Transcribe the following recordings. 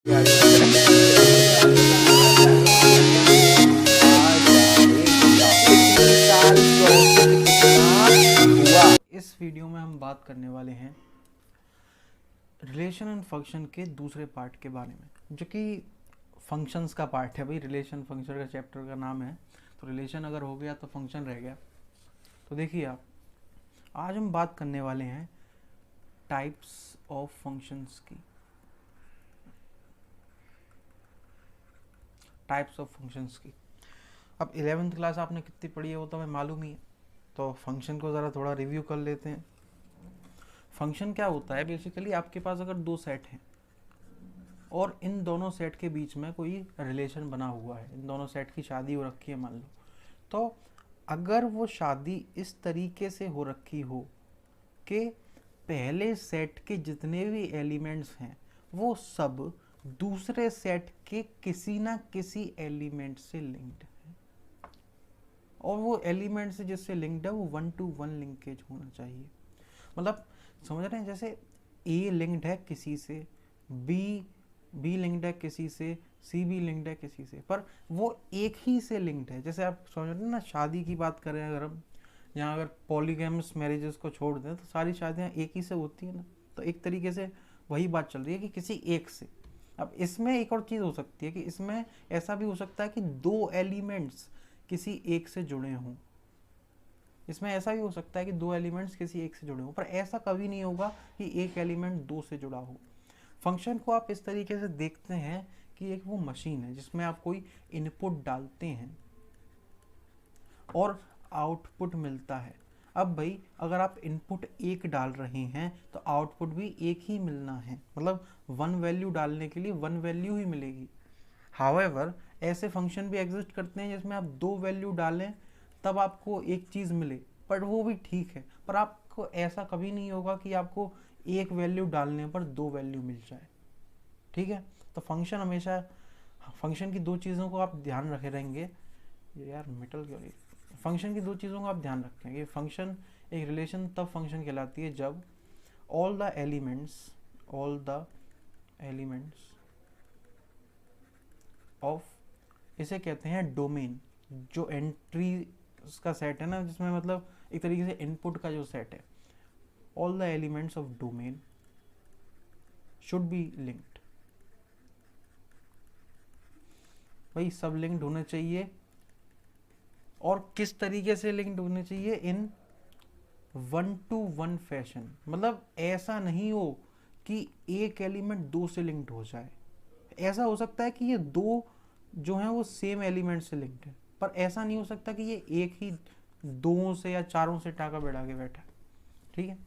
इस वीडियो में हम बात करने वाले हैं रिलेशन एंड फंक्शन के दूसरे पार्ट के बारे में, जो कि फंक्शंस का पार्ट है। भाई रिलेशन फंक्शन का चैप्टर का नाम है, तो रिलेशन अगर हो गया तो फंक्शन रह गया। तो देखिए आप, आज हम बात करने वाले हैं टाइप्स ऑफ फंक्शंस की। टाइप्स ऑफ फंक्शंस की अब 11th क्लास आपने कितनी पढ़ी है वो तो हमें मालूम ही है, तो फंक्शन को ज़रा थोड़ा रिव्यू कर लेते हैं। फंक्शन क्या होता है? बेसिकली आपके पास अगर दो सेट हैं और इन दोनों सेट के बीच में कोई रिलेशन बना हुआ है, इन दोनों सेट की शादी हो रखी है मान लो, तो अगर वो शादी इस तरीके से हो रखी हो कि पहले सेट के जितने भी एलिमेंट्स हैं वो सब दूसरे सेट के किसी ना किसी एलिमेंट से लिंक्ड है, और वो एलिमेंट से जिससे लिंक्ड है वो 1 to 1 लिंकेज होना चाहिए। मतलब समझ रहे हैं, जैसे ए लिंक्ड है किसी से, बी लिंक्ड है किसी से, सी भी लिंक्ड है किसी से, पर वो एक ही से लिंक्ड है। जैसे आप समझ रहे हैं ना, शादी की बात करें अगर हम, यहाँ अगर पॉलीगैमस मैरिजेस को छोड़ दें तो सारी शादियाँ एक ही से होती है ना, तो एक तरीके से वही बात चल रही है कि किसी एक से। अब इसमें एक और चीज़ हो सकती है कि इसमें ऐसा भी हो सकता है कि दो एलिमेंट्स किसी एक से जुड़े हों। इसमें ऐसा भी हो सकता है कि दो एलिमेंट्स किसी एक से जुड़े हों, पर ऐसा कभी नहीं होगा कि एक एलिमेंट दो से जुड़ा हो। फंक्शन को आप इस तरीके से देखते हैं कि एक वो मशीन है जिसमें आप कोई इनपुट डालते हैं और आउटपुट मिलता है। अब भाई अगर आप इनपुट एक डाल रहे हैं तो आउटपुट भी एक ही मिलना है, मतलब वन वैल्यू डालने के लिए वन वैल्यू ही मिलेगी। हाउएवर ऐसे फंक्शन भी एग्जिस्ट करते हैं जिसमें आप दो वैल्यू डालें तब आपको एक चीज़ मिले, पर वो भी ठीक है, पर आपको ऐसा कभी नहीं होगा कि आपको एक वैल्यू डालने पर दो वैल्यू मिल जाए। ठीक है, तो फंक्शन हमेशा, फंक्शन की दो चीज़ों को आप ध्यान रखे रहेंगे। यार मेटल क्यों रही? फंक्शन की दो चीज़ों को आप ध्यान रखेंगे। फंक्शन एक रिलेशन तब फंक्शन कहलाती है जब ऑल द एलिमेंट्स ऑफ, इसे कहते हैं डोमेन, जो एंट्री का सेट है ना, जिसमें मतलब एक तरीके से इनपुट का जो सेट है, all the elements of domain should be linked. भाई सब लिंक्ड होने चाहिए, और किस तरीके से लिंक्ड होने चाहिए? इन 1 to 1 फैशन। मतलब ऐसा नहीं हो कि एक एलिमेंट दो से लिंक्ड हो जाए। ऐसा हो सकता है कि ये दो जो हैं वो सेम एलिमेंट से लिंक्ड है, पर ऐसा नहीं हो सकता कि ये एक ही दो से या चारों से टाका बैठा के बैठा है। ठीक है,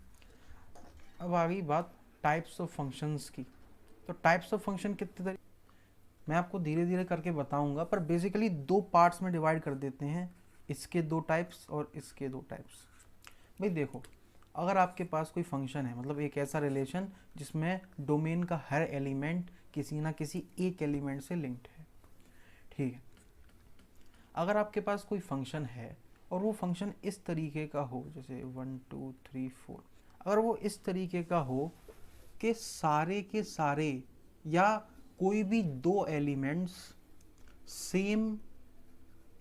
अब आ गई बात टाइप्स ऑफ फंक्शंस की। तो टाइप्स ऑफ फंक्शन कितने तरीके, मैं आपको धीरे धीरे करके बताऊंगा, पर बेसिकली दो पार्ट्स में डिवाइड कर देते हैं, इसके दो टाइप्स और इसके दो टाइप्स। भाई देखो, अगर आपके पास कोई फंक्शन है, मतलब एक ऐसा रिलेशन जिसमें डोमेन का हर एलिमेंट किसी ना किसी एक एलिमेंट से लिंक्ड है। ठीक है, अगर आपके पास कोई फंक्शन है और वो फंक्शन इस तरीके का हो, जैसे 1 2 3 4, अगर वो इस तरीके का हो कि सारे के सारे या कोई भी दो एलिमेंट्स सेम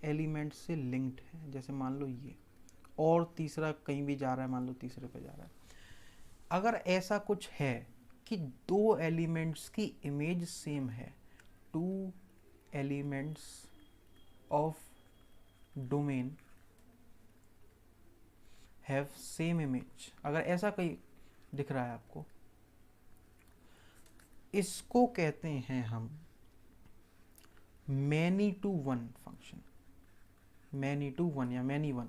एलिमेंट से लिंक्ड है, जैसे मान लो ये, और तीसरा कहीं भी जा रहा है, मान लो तीसरे पे जा रहा है, अगर ऐसा कुछ है कि दो एलिमेंट्स की इमेज सेम है, two elements of domain have same image, अगर ऐसा कहीं दिख रहा है आपको, इसको कहते हैं हम many to one function. Many to one या मैनी वन,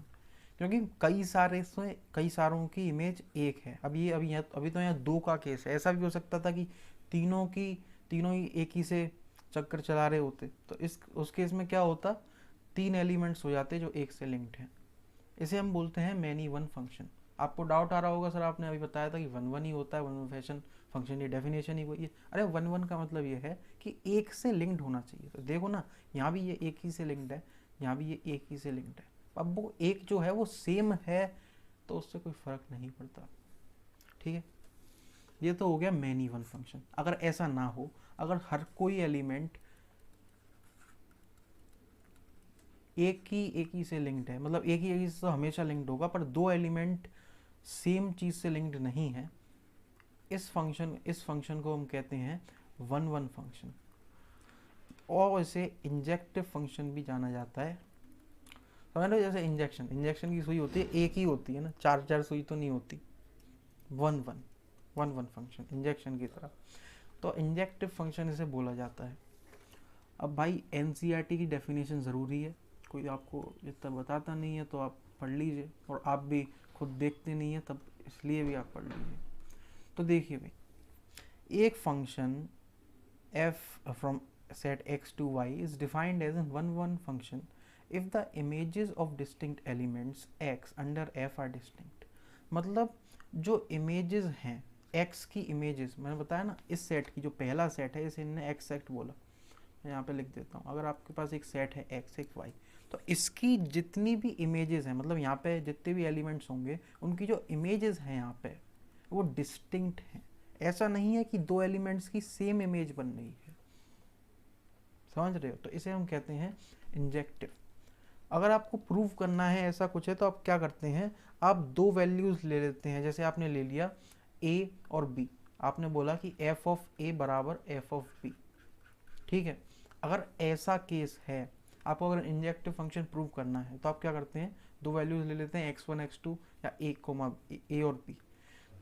क्योंकि कई सारों की इमेज एक है। अभी तो यहाँ दो का केस है, ऐसा भी हो सकता था कि तीनों ही एक ही से चक्कर चला रहे होते, तो उस केस में क्या होता, तीन एलिमेंट्स हो जाते जो एक से लिंक्ड हैं। इसे हम बोलते हैं मैनी वन फंक्शन। आपको डाउट आ रहा होगा, सर आपने अभी बताया था कि वन वन ही होता है, वन वन फैशन फंक्शन, ये डेफिनेशन ही वही है। अरे वन वन का मतलब ये है कि एक से लिंक्ड होना चाहिए। तो देखो ना, यहाँ भी ये एक ही से लिंक्ड है, यहाँ भी ये एक ही से लिंक्ड है। अब वो एक जो है वो सेम है, तो उससे कोई फर्क नहीं पड़ता। ठीक है, ये तो हो गया मैनी वन फंक्शन। अगर ऐसा ना हो, अगर हर कोई एलिमेंट एक ही से लिंक्ड है, मतलब एक ही से तो हमेशा लिंक्ड होगा, पर दो एलिमेंट सेम चीज से लिंक्ड नहीं है, इस फंक्शन को हम कहते हैं वन वन फंक्शन, और इसे इंजेक्टिव फंक्शन भी जाना जाता है। समझ लो, जैसे इंजेक्शन की सुई होती है, एक ही होती है ना, चार चार सुई तो नहीं होती। वन वन फंक्शन इंजेक्शन की तरह, तो इंजेक्टिव फंक्शन इसे बोला जाता है। अब भाई एनसीईआरटी की डेफिनेशन ज़रूरी है, कोई आपको जितना बताता नहीं है तो आप पढ़ लीजिए, और आप भी खुद देखते नहीं है तब इसलिए भी आप पढ़ लीजिए। तो देखिए भाई, एक function f from set x to y is defined as a one function if the images of distinct elements x under f are distinct। मतलब जो इमेजेस हैं x की इमेजेस, मैंने बताया ना इस सेट की, जो पहला सेट है इसे इन्होंने x सेट बोला, मैं यहाँ पे लिख देता हूँ। अगर आपके पास एक सेट है x एक y, तो इसकी जितनी भी इमेजेस हैं, मतलब यहाँ पे जितने भी एलिमेंट्स होंगे उनकी जो इमेजेस हैं यहाँ पे वो डिस्टिंक्ट हैं। ऐसा नहीं है कि दो एलिमेंट्स की सेम इमेज बन रही है, समझ रहे हो? तो इसे हम कहते हैं इंजेक्टिव। अगर आपको प्रूव करना है ऐसा कुछ है तो आप क्या करते हैं, आप दो वैल्यूज ले लेते हैं। जैसे आपने ले लिया a और b, आपने बोला कि f ऑफ a बराबर f ऑफ b, ठीक है। अगर ऐसा केस है, आपको अगर इंजेक्टिव फंक्शन प्रूव करना है तो आप क्या करते हैं, दो वैल्यूज ले लेते हैं x1 x2 या a और b।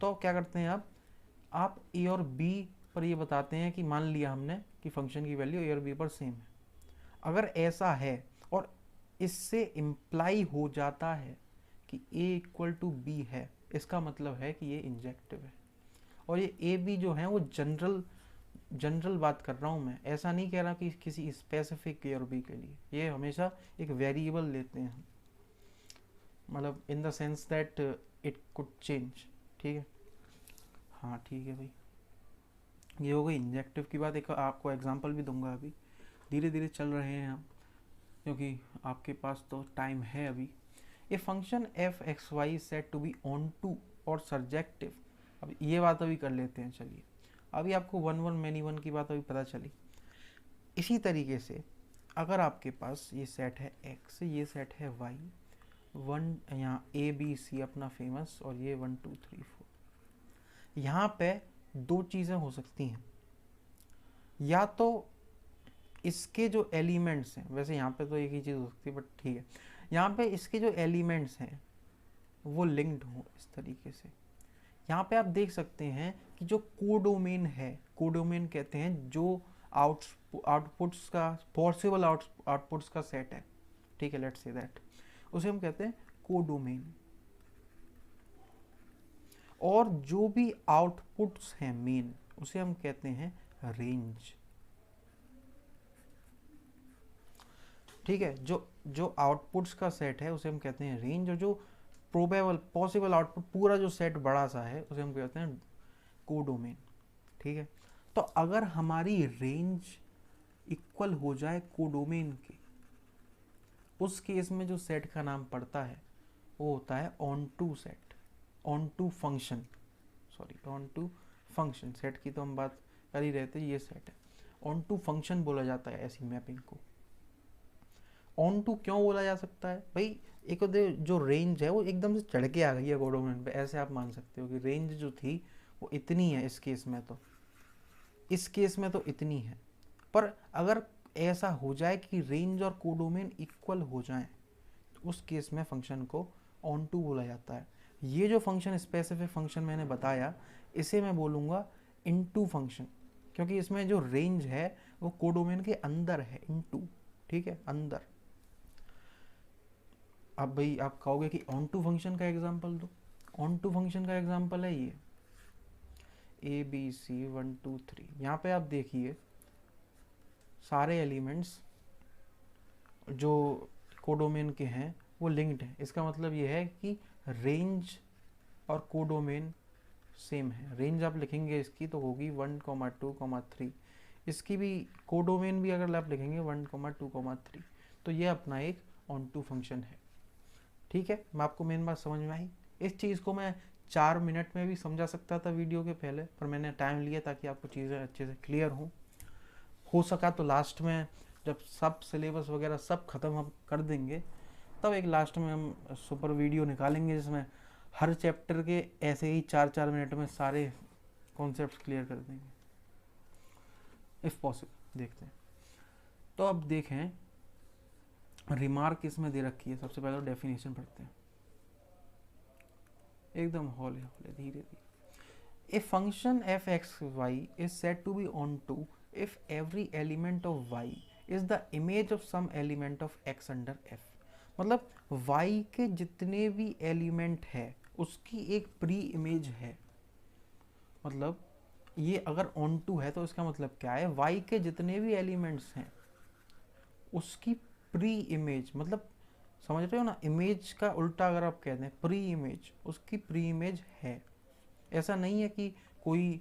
तो क्या करते हैं आप a और b पर ये बताते हैं कि मान लिया हमने कि फंक्शन की वैल्यू a और b पर सेम है। अगर ऐसा है और इससे इम्प्लाई हो जाता है कि a इक्वल टू b है, इसका मतलब है कि ये इंजेक्टिव है। और ये a b जो है वो जनरल बात कर रहा हूँ मैं, ऐसा नहीं कह रहा कि किसी स्पेसिफिक ए और बी के लिए। ये हमेशा एक वेरिएबल लेते हैं हम, मतलब in the sense that it could change, ठीक है। हाँ ठीक है भाई, ये हो गई इंजेक्टिव की बात। एक आपको एग्जांपल भी दूंगा, अभी धीरे धीरे चल रहे हैं हम क्योंकि आपके पास तो टाइम है अभी। A function F X Y set to be onto और सर्जेक्टिव। अब ये बात अभी कर लेते हैं, चलिए। अभी आपको वन वन मैनी वन की बात अभी पता चली। इसी तरीके से अगर आपके पास ये सेट है x, ये सेट है y, वन यहाँ ए बी सी अपना फेमस, और ये 1 2 3 4, यहाँ पे दो चीज़ें हो सकती हैं। या तो इसके जो एलिमेंट्स हैं, वैसे यहाँ पे तो एक ही चीज़ हो सकती है बट ठीक है, यहाँ पे इसके जो एलिमेंट्स हैं वो लिंक्ड हो इस तरीके से। यहाँ पे आप देख सकते हैं कि जो कोडोमेन है, कोडोमेन कहते हैं जो आउटपुट्स का पॉसिबल आउटपुट्स का सेट है, ठीक है, लेट्स से दैट, उसे हम कहते हैं कोडोमेन। और जो भी आउटपुट्स हैं मेन, उसे हम कहते हैं रेंज, ठीक है। जो आउटपुट्स का सेट है उसे हम कहते हैं रेंज, और जो प्रोबेबल पॉसिबल आउटपुट पूरा जो सेट बड़ा सा है उसे हम कहते हैं कोडोमेन, ठीक है। तो अगर हमारी रेंज इक्वल हो जाए कोडोमेन के, उस केस में जो सेट का नाम पड़ता है वो होता है onto set, on to function, sorry on to function. Set की तो हम बात कर ही रहे थे, ये सेट है, ऑन टू फंक्शन बोला जाता है ऐसी मैपिंग को। ऑन टू क्यों बोला जा सकता है भाई, एक जो रेंज है वो एकदम से चढ़ के आ गई है कोडोमेन पे, ऐसे आप मान सकते हो कि रेंज जो थी वो इतनी है इस केस में, तो इस केस में तो इतनी है। पर अगर ऐसा हो जाए कि रेंज और कोडोमेन इक्वल हो जाएं, तो उस केस में फंक्शन को ऑन टू बोला जाता है। ये जो फंक्शन स्पेसिफिक फंक्शन मैंने बताया, इसे मैं बोलूँगा इनटू फंक्शन, क्योंकि इसमें जो रेंज है वो कोडोमेन के अंदर है, इनटू, ठीक है, अंदर। अब भाई आप कहोगे कि ऑन टू फंक्शन का एग्जांपल दो। ऑन टू फंक्शन का एग्जांपल है ये ए बी सी 1 2 3। यहाँ पे आप देखिए सारे एलिमेंट्स जो कोडोमेन के हैं वो लिंक्ड हैं। इसका मतलब ये है कि रेंज और कोडोमेन सेम है। रेंज आप लिखेंगे इसकी तो होगी 1 2 3, इसकी भी कोडोमेन भी अगर आप लिखेंगे 1 2 3, तो ये अपना एक ऑन टू फंक्शन है, ठीक है। मैं आपको मेन बात समझ में आई। इस चीज़ को मैं 4 मिनट में भी समझा सकता था वीडियो के पहले, पर मैंने टाइम लिया ताकि आपको चीज़ें अच्छे से क्लियर हों। हो सका तो लास्ट में जब सब सिलेबस वगैरह सब ख़त्म हम कर देंगे, तब एक लास्ट में हम सुपर वीडियो निकालेंगे जिसमें हर चैप्टर के ऐसे ही 4-4 मिनट में सारे कॉन्सेप्ट्स क्लियर कर देंगे, इफ़ पॉसिबल। देखते हैं। तो अब देखें रिमार्क इसमें दे रखी है। सबसे पहले डेफिनेशन पढ़ते हैं, एकदम हौले हौले धीरे धीरे। A function F X Y is said to be onto if every element of Y is the image of some element of X under F. मतलब वाई के जितने भी एलिमेंट है उसकी एक प्री इमेज है। मतलब ये अगर ऑन टू है तो इसका मतलब क्या है, वाई के जितने भी एलिमेंट्स हैं उसकी प्री इमेज, मतलब समझ रहे हो ना, इमेज का उल्टा अगर आप कहते हैं प्री इमेज, उसकी प्री इमेज है। ऐसा नहीं है कि कोई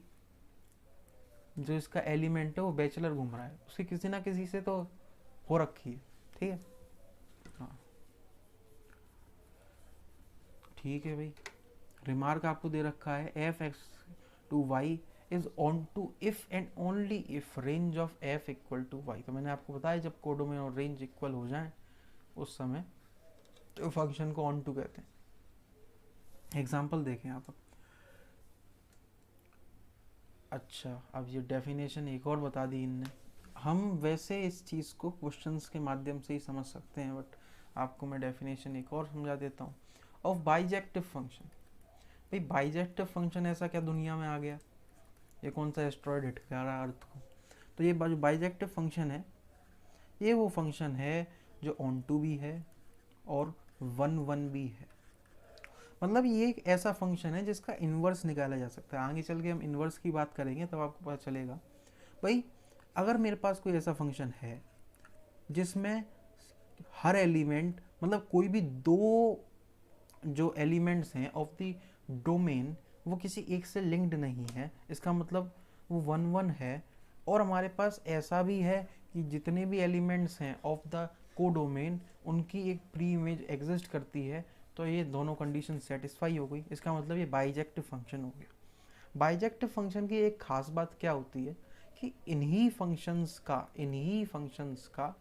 जो इसका एलिमेंट है वो बैचलर घूम रहा है, उसकी किसी ना किसी से तो हो रखी है। ठीक है, हाँ ठीक है भाई। रिमार्क आपको दे रखा है F X to Y is onto if and only if range of F equal to Y. तो मैंने आपको बताया जब कोडोमेन और रेंज इक्वल हो जाए उस समय तो फंक्शन को ऑन टू कहते हैं। एग्जाम्पल देखें आप। अच्छा, अब ये डेफिनेशन एक और बता दी इनने। हम वैसे इस चीज़ को क्वेश्चंस के माध्यम से ही समझ सकते हैं, बट आपको मैं डेफिनेशन एक और समझा देता हूँ। Of bijective function. भाई बाइजेक्टिव फंक्शन ऐसा क्या दुनिया में आ गया, ये कौन सा एस्ट्रॉयड हिट कर रहा है अर्थ को। तो ये जो बाइजेक्टिव फंक्शन है ये वो फंक्शन है जो ऑन टू भी है और 1 भी है। मतलब ये एक ऐसा फंक्शन है जिसका इन्वर्स निकाला जा सकता है। आगे चल के हम इन्वर्स की बात करेंगे तब आपको पता चलेगा। भाई अगर मेरे पास कोई ऐसा फंक्शन है जिसमें हर एलिमेंट, मतलब कोई भी दो जो एलिमेंट्स हैं ऑफ द डोमेन वो किसी एक से लिंक्ड नहीं है, इसका मतलब वो 1 है। और हमारे पास ऐसा भी है कि जितने भी एलिमेंट्स हैं ऑफ द कोडोमेन उनकी एक प्री इमेज एग्जिस्ट करती है, तो ये दोनों कंडीशन सेटिस्फाई हो गई। इसका मतलब ये बाइजेक्टिव फंक्शन हो गया। बाइजेक्टिव फंक्शन की एक खास बात क्या होती है कि इन्हीं फंक्शंस का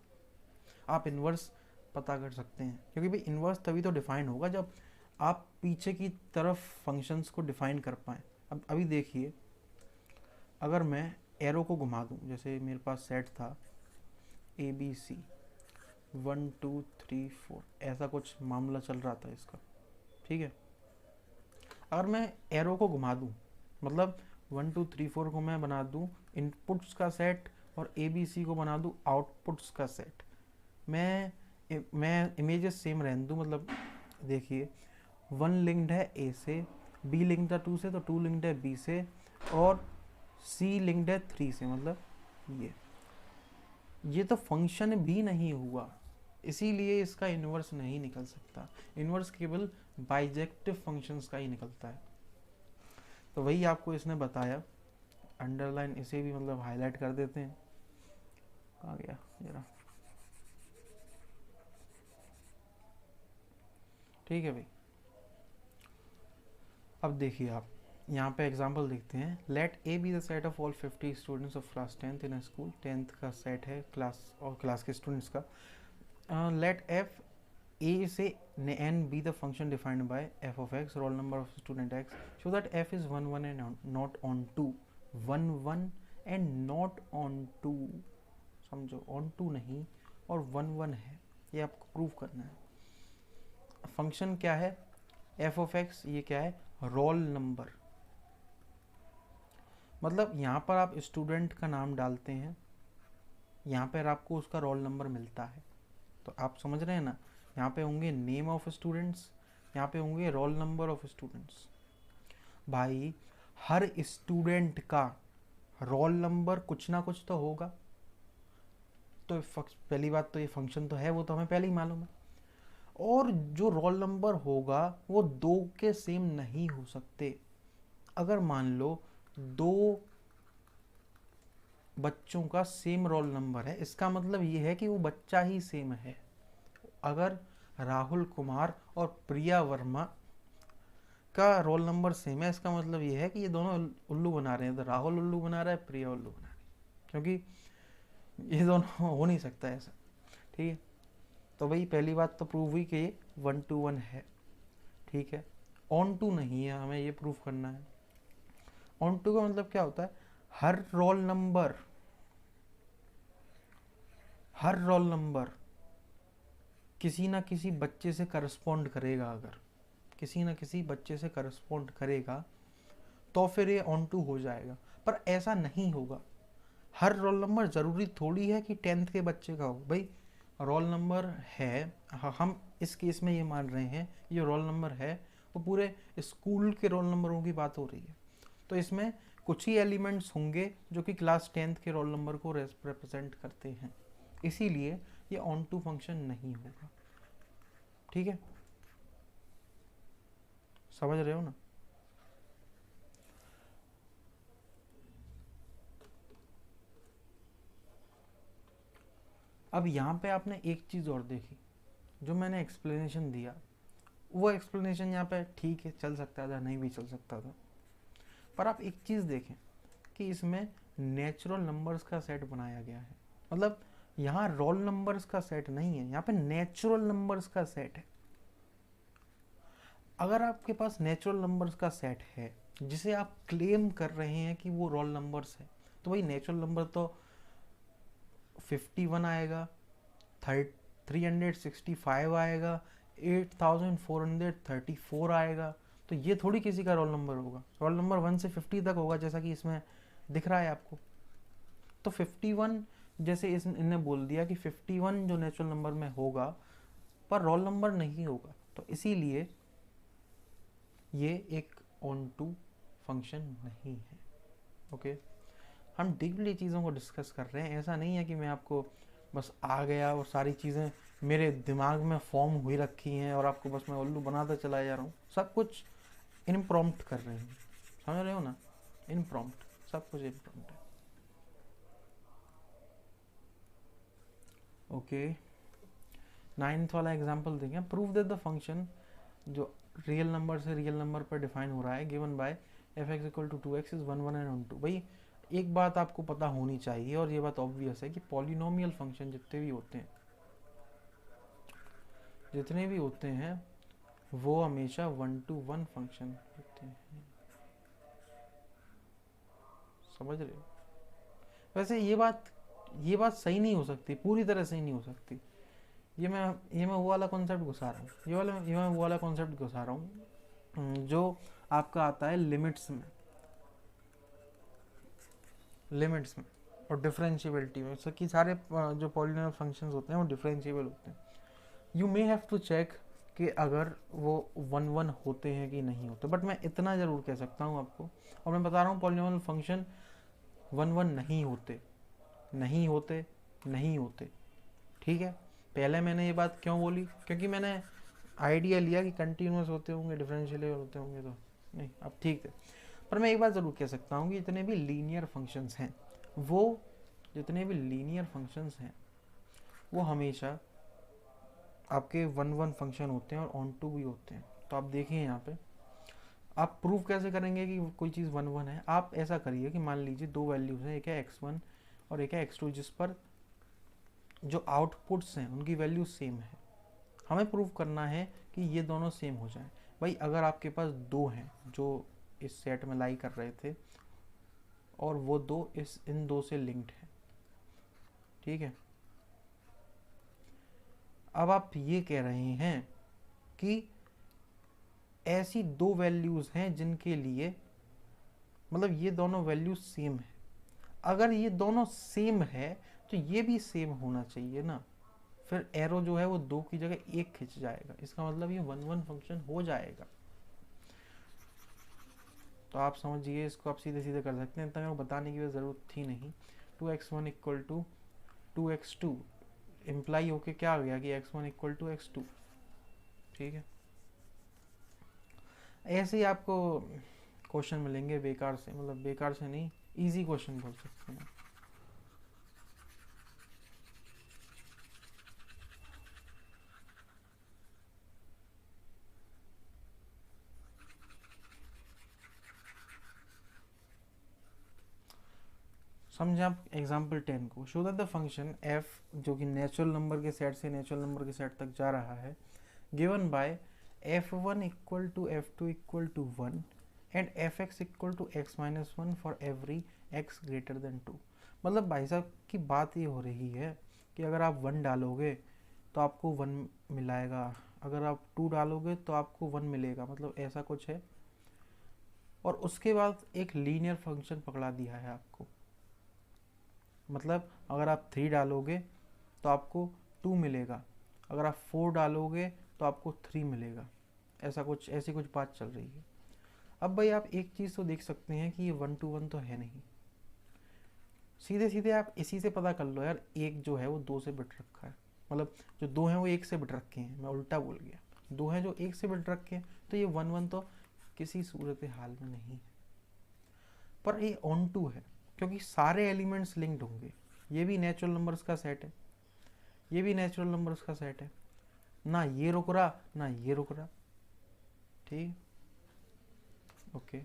आप इन्वर्स पता कर सकते हैं, क्योंकि भाई इन्वर्स तभी तो डिफाइन होगा जब आप पीछे की तरफ फंक्शंस को डिफाइन कर पाएँ। अब अभी देखिए, अगर मैं एरो को घुमा दूँ, जैसे मेरे पास सेट था ABC 1 2 3 4, ऐसा कुछ मामला चल रहा था इसका, ठीक है। अगर मैं एरो को घुमा दूँ, मतलब 1 2 3 4 को मैं बना दूँ इनपुट्स का सेट और ABC को बना दूँ आउटपुट्स का सेट, मैं इमेजेस सेम रहने दूँ। मतलब देखिए 1 लिंक्ड है A से, B लिंक्ड है 2 से, तो 2 लिंक्ड है B से, और C लिंक्ड है 3 से। मतलब ये तो फंक्शन भी नहीं हुआ, इसीलिए इसका इन्वर्स नहीं निकल सकता। इन्वर्स केवल बाइजेक्टिव फंक्शंस का ही निकलता है। तो वही आपको इसने बताया, अंडरलाइन इसे भी मतलब हाईलाइट कर देते हैं। आ गया जरा, ठीक है भाई। अब देखिए आप यहाँ पे एग्जांपल देखते हैं। Let A be the set of all 50 students of class 10th in a school. 10th का सेट है क्लास और क्लास के स्टूडेंट्स का। लेट एफ ए से N be the function defined by f of x, roll number of student x, so that f is 1 1 and not onto टू। 1 1 and not onto टू, समझो, onto टू नहीं और 1 1 है, ये आपको प्रूव करना है। फंक्शन क्या है एफ ऑफ एक्स, ये क्या है, रोल नंबर। मतलब यहाँ पर आप स्टूडेंट का नाम डालते हैं, यहाँ पर आपको उसका रोल नंबर मिलता है। तो आप समझ रहे हैं ना, यहाँ पे होंगे नेम ऑफ स्टूडेंट्स, यहाँ पे होंगे रोल नंबर ऑफ स्टूडेंट्स। भाई हर स्टूडेंट का रोल नंबर कुछ ना कुछ तो होगा। तो पहली बात तो ये फंक्शन तो है, वो तो हमें पहले ही मालूम है। और जो रोल नंबर होगा वो 2 के सेम नहीं हो सकते। अगर मान लो 2 बच्चों का सेम रोल नंबर है, इसका मतलब ये है कि वो बच्चा ही सेम है। अगर राहुल कुमार और प्रिया वर्मा का रोल नंबर सेम है, इसका मतलब ये है कि ये दोनों उल्लू बना रहे हैं। तो राहुल उल्लू बना रहा है, प्रिया उल्लू बना रही है, क्योंकि ये दोनों हो नहीं सकता ऐसा। ठीक है, तो भाई पहली बात तो प्रूव हुई कि ये 1 to 1 है। ठीक है, ऑन टू नहीं है, हमें ये प्रूव करना है। ऑन टू का मतलब क्या होता है, हर रोल नंबर किसी ना किसी बच्चे से करस्पॉन्ड करेगा। अगर किसी ना किसी बच्चे से करस्पॉन्ड करेगा तो फिर ये ऑन टू हो जाएगा, पर ऐसा नहीं होगा। हर रोल नंबर ज़रूरी थोड़ी है कि 10th के बच्चे का हो। भाई रोल नंबर है, हम इस केस में ये मान रहे हैं ये रोल नंबर है, वो पूरे स्कूल के रोल नंबरों की बात हो रही है। तो इसमें कुछ ही एलिमेंट्स होंगे जो कि क्लास 10th के रोल नंबर को रिप्रेजेंट करते हैं, इसीलिए ये ऑन टू फंक्शन नहीं होगा। ठीक है, समझ रहे हो ना? अब यहाँ पे आपने एक चीज़ और देखी, जो मैंने एक्सप्लेनेशन दिया, वो एक्सप्लेनेशन यहाँ पे ठीक है, चल सकता था, नहीं भी चल सकता था, पर आप एक चीज़ देखें कि इसमें नेचुरल नंबर्स का सेट बनाया गया है। मतलब यहाँ रोल नंबर्स का सेट नहीं है, यहाँ पे नेचुरल नंबर्स का सेट है। अगर आपके पास नेचुरल नंबर्स का सेट है जिसे आप क्लेम कर रहे हैं कि वो रोल नंबर्स है, तो भाई नेचुरल नंबर तो 51 आएगा, 365 आएगा, 8434 आएगा। तो ये थोड़ी किसी का रोल नंबर होगा। रोल नंबर 1 से 50 तक होगा, जैसा कि इसमें दिख रहा है आपको। तो 51 जैसे इनने बोल दिया कि 51 जो नेचुरल नंबर में होगा, पर रोल नंबर नहीं होगा, तो इसीलिए ये एक ऑन टू फंक्शन नहीं है। ओके, हम डीपली चीज़ों को डिस्कस कर रहे हैं, ऐसा नहीं है कि मैं आपको बस आ गया और सारी चीज़ें मेरे दिमाग में फॉर्म हुई रखी हैं और आपको बस मैं उल्लू बनाता चला जा रहा हूँ। सब कुछ इनप्रॉम्प्ट कर रहे हैं, समझ रहे हो ना? इनप्रॉम्प्ट, सब कुछ इनप्रॉम्प्ट है। ओके, 9th वाला एग्जांपल देंगे। प्रूव दैट द फंक्शन जो रियल नंबर से रियल नंबर पर डिफाइन हो रहा है given by f(x = 2x) is 1 1 and onto टू। भाई एक बात आपको पता होनी चाहिए, और ये बात ऑब्वियस है कि पॉलिनोमियल फंक्शन जितने भी होते हैं वो हमेशा 1 to 1 फंक्शन होते हैं। समझ रहे हो? वैसे ये बात सही नहीं हो सकती, पूरी तरह सही नहीं हो सकती। ये मैं वो वाला कॉन्सेप्ट घुसा रहा हूँ, ये मैं वो वाला कॉन्सेप्ट घुसा रहा हूँ जो आपका आता है लिमिट्स में और डिफरेंशिएबिलिटी में। कि सारे जो पॉलिनोमियल फंक्शंस होते हैं वो डिफरेंशिएबल होते हैं। You may have to check कि अगर वो 1 1 होते हैं कि नहीं होते, बट मैं इतना ज़रूर कह सकता हूँ आपको, और मैं बता रहा हूँ पॉलिनोमियल फंक्शन 1 1 नहीं होते। ठीक है, पहले मैंने ये बात क्यों बोली, क्योंकि मैंने आइडिया लिया कि कंटिन्यूस होते होंगे, डिफरेंशियल होते होंगे, तो नहीं, अब ठीक है। पर मैं एक बात ज़रूर कह सकता हूँ कि जितने भी लीनियर फंक्शंस हैं वो हमेशा आपके 1 1 फंक्शन होते हैं और ऑन टू भी होते हैं। तो आप देखिए यहाँ पे आप प्रूव कैसे करेंगे कि कोई चीज़ 1 1 है। आप ऐसा करिए कि मान लीजिए दो वैल्यूज़ हैं, एक है x1 और एक है x2, जिस पर जो आउटपुट्स हैं उनकी वैल्यू सेम है। हमें प्रूव करना है कि ये दोनों सेम हो जाएं। भाई अगर आपके पास दो हैं जो इस सेट में लाई कर रहे थे और वो दो इन दो से लिंक्ड है, ठीक है, अब आप ये कह रहे हैं कि ऐसी दो वैल्यूज़ हैं जिनके लिए मतलब ये दोनों वैल्यूज सेम है। अगर ये दोनों सेम है तो ये भी सेम होना चाहिए ना, फिर एरो जो है वो दो की जगह एक खिंच जाएगा, इसका मतलब ये 1 1 फंक्शन हो जाएगा। तो आप समझिए, इसको आप सीधे सीधे कर सकते हैं, इतना मेरे को बताने की ज़रूरत थी नहीं। 2x1 = 2x2 इम्प्लाई होके क्या हो गया कि x1 = x2। ठीक है, ऐसे ही आपको क्वेश्चन मिलेंगे बेकार से, मतलब बेकार से नहीं, इजी क्वेश्चन बोल सकते हैं। समझे आप एग्जाम्पल 10 को। Show that the function f जो कि नेचुरल नंबर के सेट से नेचुरल नंबर के सेट तक जा रहा है, given by f1 equal to f2 equal to 1 and fx equal to x minus 1 for every x greater than 2। मतलब भाई साहब की बात ये हो रही है कि अगर आप 1 डालोगे तो आपको 1 मिलाएगा, अगर आप 2 डालोगे तो आपको 1 मिलेगा, मतलब ऐसा कुछ है। और उसके बाद एक लीनियर फंक्शन पकड़ा दिया है आपको, मतलब अगर आप 3 डालोगे तो आपको 2 मिलेगा, अगर आप 4 डालोगे तो आपको 3 मिलेगा, ऐसा कुछ, ऐसी कुछ बात चल रही है। अब भाई आप एक चीज़ तो देख सकते हैं कि ये 1 to 1 तो है नहीं, सीधे सीधे आप इसी से पता कर लो यार, एक जो है वो 2 से बिट रखा है, मतलब जो 2 हैं वो 1 से बिट रखे हैं, मैं उल्टा बोल गया, 2 हैं जो 1 से बिट रखे हैं, तो ये 1 1 तो किसी सूरत हाल में नहीं है। पर ये ऑन टू है क्योंकि सारे एलिमेंट्स लिंक्ड होंगे, ये भी नेचुरल नंबर्स का सेट है, ये भी नेचुरल नंबर्स का सेट है, ना ये रुक रहा ना ये रुक रहा, ठीक। ओके,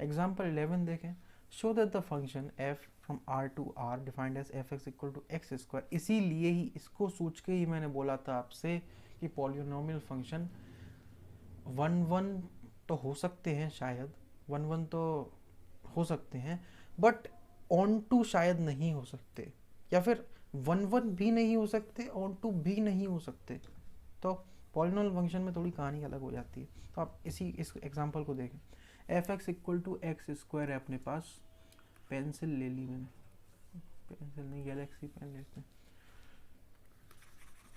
एग्जाम्पल 11 देखें। Show that the function f from r to r defined as fx equal to x square. इसीलिए ही इसको सोच के ही मैंने बोला था आपसे कि पॉलिनोमियल फंक्शन 1 1 तो हो सकते हैं, शायद 1 1 तो हो सकते हैं, बट ऑन टू शायद नहीं हो सकते, या फिर 1 1 भी नहीं हो सकते, ऑन टू भी नहीं हो सकते। तो पॉलिनोमियल फंक्शन में थोड़ी कहानी अलग हो जाती है। तो आप इस एग्जांपल को देखें, f x equal to x square है अपने पास, पेंसिल ले ली मैंने, पेंसिल नहीं गैलेक्सी पेन लेते हैं,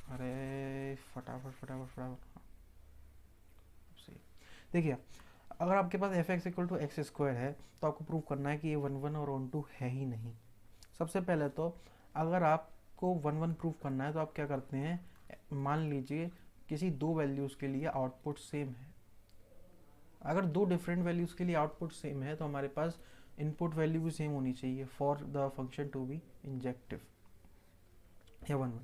अरे फटाफट फटाफट फटाफट। देखिए अगर आपके पास f x equal to x square है तो आपको प्रूव करना है कि ये 1 1 और ऑन टू है ही नहीं। सबसे पहले तो अगर आपको 1 1 प्रूव करना है तो आप क्या करते हैं, मान लीजिए किसी 2 वैल्यूज़ के लिए आउटपुट सेम है, अगर 2 डिफरेंट वैल्यूज़ के लिए आउटपुट सेम है तो हमारे पास इनपुट वैल्यू भी सेम होनी चाहिए for the function to be injective या 1 1।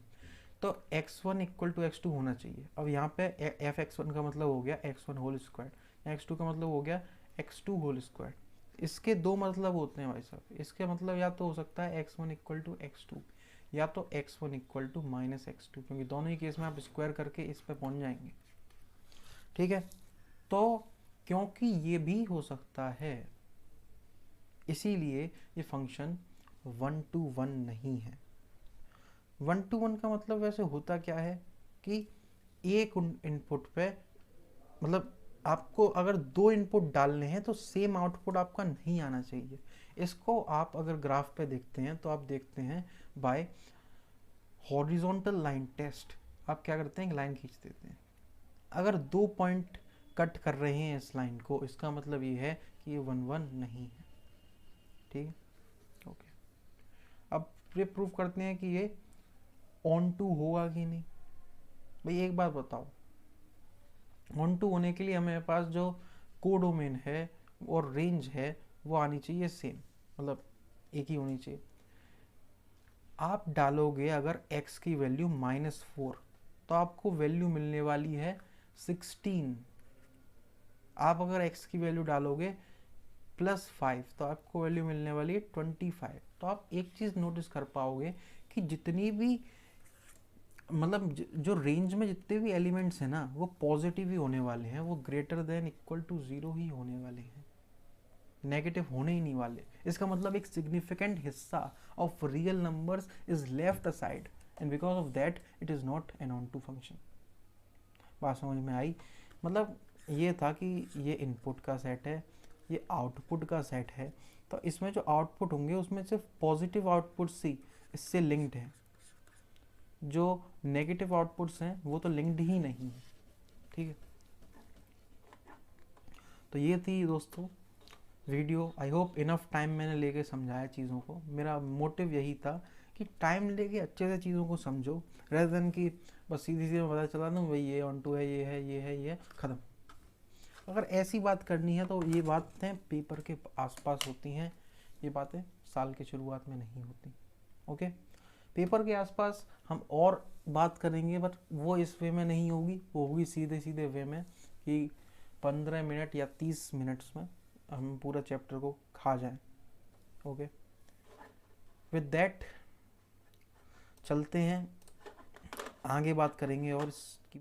तो x1 इक्वल टू x2 होना चाहिए। अब यहाँ पे एफ x1 का मतलब हो गया x1 होल स्क्वायर, x2 का मतलब हो गया x2 होल स्क्वायर। इसके 2 मतलब होते हैं भाई साहब, इसके मतलब या तो हो सकता है x1 इक्वल टू x2 या तो x1 equal to minus x2, क्योंकि दोनों ही केस में आप स्क्वायर करके इस पे पहुंच जाएंगे, ठीक है। तो क्योंकि ये भी हो सकता है इसीलिए ये फंक्शन 1 to 1 नहीं है। 1 to 1 का मतलब वैसे होता क्या है कि एक इनपुट पे, मतलब आपको अगर 2 इनपुट डालने हैं तो सेम आउटपुट आपका नहीं आना चाहिए। इसको आप अगर ग्राफ पे देखते हैं तो आप देखते हैं बाय हॉरिजॉन्टल लाइन टेस्ट, आप क्या करते हैं, एक लाइन खींच देते हैं, अगर 2 पॉइंट कट कर रहे हैं इस लाइन को, इसका मतलब ये है कि ये 1 1 नहीं है, ठीक है। ओके, अब ये प्रूव करते हैं कि ये ऑन टू होगा कि नहीं। भाई एक बात बताओ, ऑन टू होने के लिए हमारे पास जो कोडोमेन है और रेंज है वो आनी चाहिए सेम, मतलब एक ही होनी चाहिए। आप डालोगे अगर x की वैल्यू -4 तो आपको वैल्यू मिलने वाली है 16। आप अगर x की वैल्यू डालोगे +5 तो आपको वैल्यू मिलने वाली है 25। तो आप एक चीज़ नोटिस कर पाओगे कि जितनी भी, मतलब जो रेंज में जितने भी एलिमेंट्स हैं ना वो पॉजिटिव ही होने वाले हैं, वो ग्रेटर देन इक्वल टू 0 ही होने वाले हैं, नेगेटिव होने ही नहीं वाले। इसका मतलब एक सिग्निफिकेंट हिस्सा of real numbers is left aside and because of that it is not an onto to फंक्शन। बात समझ में आई? मतलब ये था कि ये इनपुट का सेट है, ये आउटपुट का सेट है, तो इसमें जो आउटपुट होंगे उसमें सिर्फ पॉजिटिव आउटपुट्स ही इससे लिंक्ड हैं, जो नेगेटिव आउटपुट्स हैं वो तो लिंक्ड ही नहीं है, ठीक है। तो ये थी दोस्तों video. I hope enough time मैंने लेके समझाया चीज़ों को। मेरा मोटिव यही था कि टाइम लेके अच्छे से चीज़ों को समझो, रेदर देन कि बस सीधी सीधी पता चला ना भाई ये ऑन टू है, ये है, ये है, ये है, ख़त्म। अगर ऐसी बात करनी है तो ये बातें पेपर के आसपास होती हैं, ये बातें साल के शुरुआत में नहीं होती, ओके। पेपर के आसपास हम और बात करेंगे, बट वो इस वे में नहीं होगी, वो होगी सीधे सीधे वे में कि 15 मिनट या 30 मिनट्स में हम पूरा चैप्टर को खा जाएं, ओके। विद दैट चलते हैं आगे, बात करेंगे और इस